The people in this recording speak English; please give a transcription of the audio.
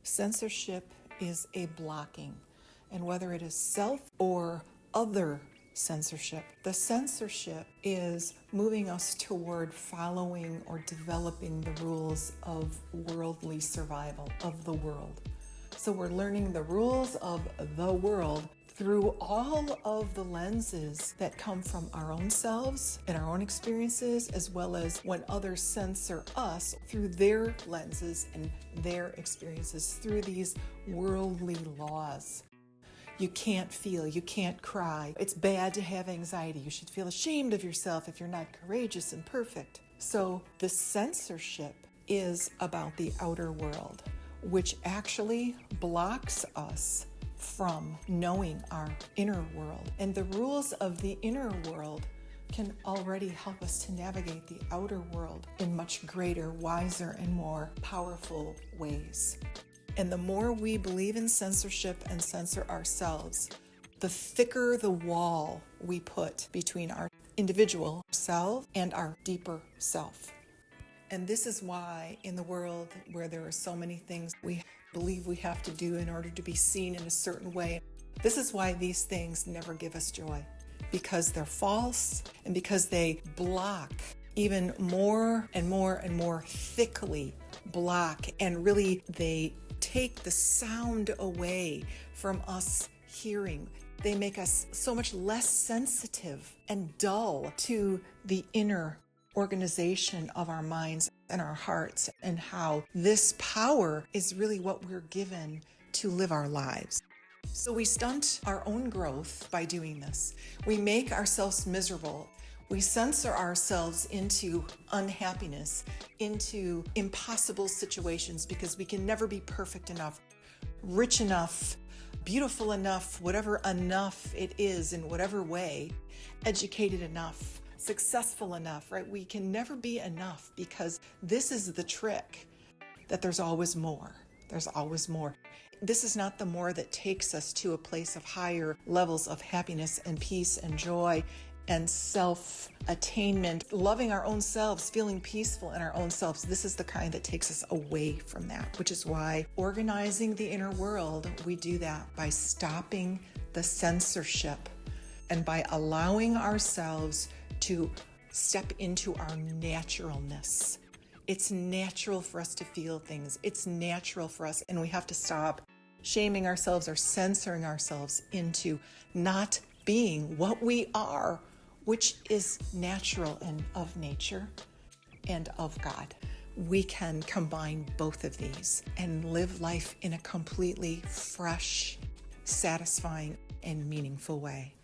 Censorship is a blocking, and whether it is self or other censorship, the censorship is moving us toward following or developing the rules of worldly survival of the world. So we're learning the rules of the world through all of the lenses that come from our own selves and our own experiences, as well as when others censor us through their lenses and their experiences through these worldly laws. You can't feel, you can't cry. It's bad to have anxiety. You should feel ashamed of yourself if you're not courageous and perfect. So the censorship is about the outer world, which actually blocks us from knowing our inner world. And the rules of the inner world can already help us to navigate the outer world in much greater, wiser, and more powerful ways. And the more we believe in censorship and censor ourselves, the thicker the wall we put between our individual self and our deeper self. And this is why in the world where there are so many things we believe we have to do in order to be seen in a certain way, this is why these things never give us joy, because they're false and because they block even more and more and more thickly block, and really they take the sound away from us hearing. They make us so much less sensitive and dull to the inner organization of our minds and our hearts, and how this power is really what we're given to live our lives. So we stunt our own growth by doing this. We make ourselves miserable. We censor ourselves into unhappiness, into impossible situations, because we can never be perfect enough, rich enough, beautiful enough, whatever enough it is in whatever way, educated enough, successful enough, right? We can never be enough, because this is the trick, that there's always more. There's always more. This is not the more that takes us to a place of higher levels of happiness and peace and joy and self-attainment, loving our own selves, feeling peaceful in our own selves. This is the kind that takes us away from that, which is why organizing the inner world, we do that by stopping the censorship and by allowing ourselves to step into our naturalness. It's natural for us to feel things. It's natural for us, and we have to stop shaming ourselves or censoring ourselves into not being what we are, which is natural and of nature and of God. We can combine both of these and live life in a completely fresh, satisfying, and meaningful way.